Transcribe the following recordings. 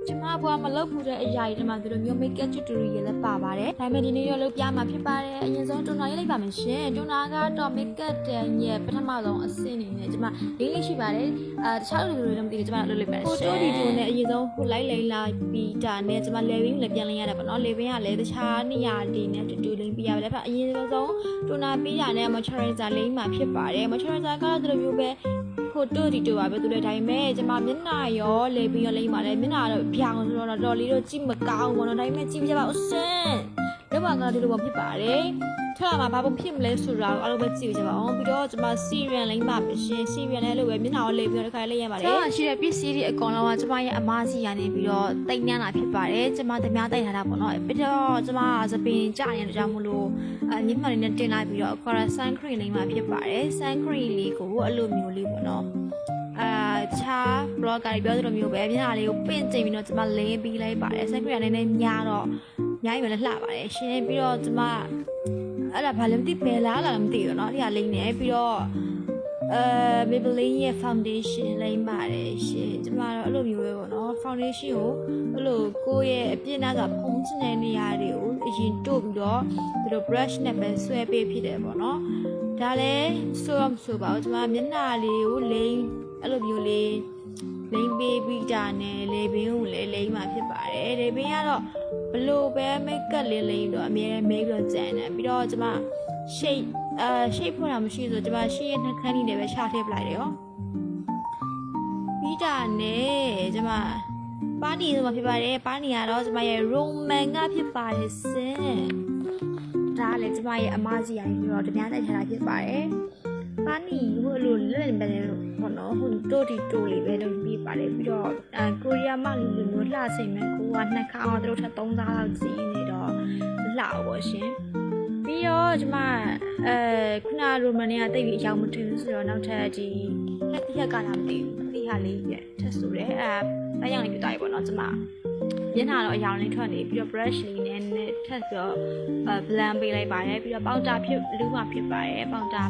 ကျမဘွားမလုပ်ဘူးတဲ့အရာတွေတမသူတို့မျိုး make up tutorial လည်းပါပါတယ်ဒါပေမဲ့ဒီနေ့တော့လုပ်ပြမှာဖြစ်ပါတယ်အရင်ဆုံးတွန်းနာရေးလိုက်ပါမယ်ရှင်တွန်းနာကတော့ make up တန်ရဲ့ပထမဆုံးအဆင့်အနေနဲ့ကျမလေးရှိပါတယ်တခြားလူတွေလည်းမသိဘူးကျမလုပ်လိုက်ပါရှင်ဖိုတိုဒီတိုနဲ့အရင်ဆုံးဟိုလိုက်လိမ့်လာပြီးတာနဲ့ကျမ level လည်းပြန်လင်းရတယ်ပေါ့နော် level ကလည်းတခြားနေရာတွေနဲ့တူလိမ့်ပြရပါတယ်အရင်ဆုံးတွန်းနာပေးရတဲ့ moisturizer လိမ့်မှာဖြစ်ပါတယ် moisturizer ကတော့ဒီလိုမျိုးပဲဖိုတိုဒီတိုပါပဲသူလည်းဒါပေမဲ့ကျမမျက်နှာရောလေပြီးရောလိမ့်ပါတယ်မျက်နှာတော့ပြောင်းဆိုတော့တော်လေးတော့ကြည့်မကောင်းဘူးเนาะဒါပေမဲ့ကြည့်ပြပါဦးစင်လက်ပါကဒီလိုပေါ့ဖြစ်ပါတယ်ထားမှာဘာလို့ဖြစ်မလဲဆိုတာကိုအားလုံးပဲကြည့်ကြပါအောင်ပြီးတော့ကျမစီရီယံလိမ့်ပါပဲရှင်စီရီယံလည်းလို့ပဲမျက်နှာရောလေပြီးတော့တစ်ခါလေးရပါတယ်ကျမရှိတဲ့ပစ္စည်းတွေအကောင်လုံးကကျမရဲ့အမားစီရနေပြီးတော့တိတ်နှမ်းတာဖြစ်ပါတယ်ကျမသမားတိုက်ထားတာပေါ့နော်ပြီးတော့ကျမသပင်ကြနေတဲ့ကြောင့်မလို့မျက်မှန်လေးနဲ့တင်လိုက်ပြီးတော့ sun cream လိမ့်မှာဖြစ်ပါတယ် sun cream လေးကိုအဲ့လိုမျိုးလေးပေါ့နော်ချာ blogger တွေပြောသလိုမျိုးပဲမျက်နှာလေးကိုပင့်ကျင်ပြီးတော့ကျမလင်းပြီးလိုက်ပါတယ်ဆက်ပြရနည်းနည်းများတော့များရင်လည်းလှပါတယ်ရှင်ပြီးတော့ကျမအဲ့ဒါဘာလဲမသိဘယ်လားလားမသိဘူးเนาะဒီဟာလိမ့်နေပြီးတော့Maybelline ရဲ့ foundation လိမ့်ပါတယ်ရှင်ကျမတော့အဲ့လိုမျိုးပဲပေါ့เนาะ foundation ကိုအဲ့လိုကိုယ့်ရဲ့အပြည့်အနာကဖုံးချင်တဲ့နေရာတွေကိုအရင်တို့ပြီးတော့ဒီလို brush နဲ့ပဲဆွဲပေးဖြစ်တယ်ပေါ့เนาะဒါလည်းဆိုတော့မဆိုပါဘူးကျမမျက်နှာလေးကိုလိမ့်အဲ့လိုမျိုးလေးလိမ့်ပေးပြီးတာနဲ့လေပင်ကိုလည်းလိမ့်မှာဖြစ်ပါတယ်လေပင်ကတော့ဘလို့ပဲ make up လေးလိမ့်တော့အများကြီး make တော့ကျန်တယ်ပြီးတော့ကျမ shape ဖွင့်တာမရှိဆိုကျမရှေ့ရဲ့နှာခမ်းလေးနဲ့ပဲချထည့်ပလိုက်တယ်ရောပြီးတာနဲ့ကျမပါနီဆိုမှဖြစ်ပါတယ်ပါနီကတော့ကျမရဲ့ roman ကဖြစ်ပါတယ်စင်ဒါလည်းကျမရဲ့အမကြီးရိုင်းပြီးတော့တပြားတိုက်ထားတာဖြစ်ပါတယ်ပါနီဟိုလိုလက်ပဲလို့ပေါ့နော်ဟိုတိုတီတိုလေးပဲလုပ်ပြီးပါတယ်ပြီးတော့ကိုရီးယားမလူလိုမျိုးလှစိမ့်မယ်ကိုကနှစ်ခါအောင်တို့ထပ်3စားလောက်ကြီးနေတော့လှအောင်ပေါ့ရှင်ပြီးတော့ကျမခုနရိုမန်ကတိတ်ပြီးအယောင်မထင်ဘူးဆိုတော့နောက်ထပ်ဒီတစ်ရက်ကလာမသိဘူးဒီဟာလေးပြထပ်ဆိုတယ်အဲရောင်လေးပြသွားပြီပေါ့နော်ကျမမျက်နှာတော့အယောင်လေးထွက်နေပြီးတော့ brush လေးနဲ့ထပ်ပြီးတော့ blend ပေးလိုက်ပါတယ်ပြီးတော့ပေါင်တာဖြစ်လူမှဖြစ်ပါတယ်ပေါင်တာ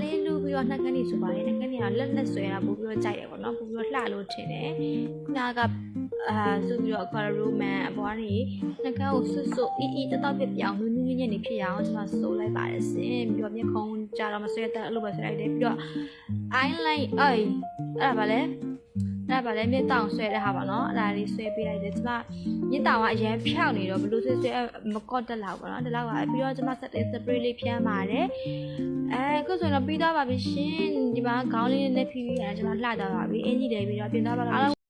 လေးလူပြီးတော့နှက်ခမ်းလေးဆိုပါတယ်နှက်ခမ်းလေးကလက်နဲ့ဆွဲတာပို့ပြီးတော့ကြိုက်တယ်ပေါ့နော်ပို့ပြီးတော့လှလို့ထင်တယ်ခုနကဆိုပြီးတော့ roman အပွားနေနှက်ခမ်းကိုဆွတ်အီတောက်ပြပြောင်းနူးနူးညံ့နေဖြစ်ရအောင်ကျွန်မဆိုးလိုက်ပါတယ်စင်ပြီးတော့မျက်ခုံးကြတော့မဆွဲတဲ့အဲ့လိုပဲဆွဲလိုက်တယ်ပြီးတော့ eyeliner အဲ့ဒါပါလေမျက်တောင်ဆွဲတဲ့ဟာပါနော်အဲ့ဒါလေးဆွဲပေးလိုက်တယ်ကျမမျက်တောင်ကအရင်ဖြောက်နေတော့ဘလို့ဆွဲမကော့တက်လောက်ပါနော်ဒီလောက်ပါပြီးတော့ကျမ setting spray လေးဖြန်းပါတယ်ခုဆိုတော့ပြီးသွားပါပြီရှင်ဒီမှာခေါင်းလေးနဲ့ဖြီးရတယ်ကျမလှသွားပါပြီအင်ကြီးတယ်ပြီးတော့ပြင်သွားပါလား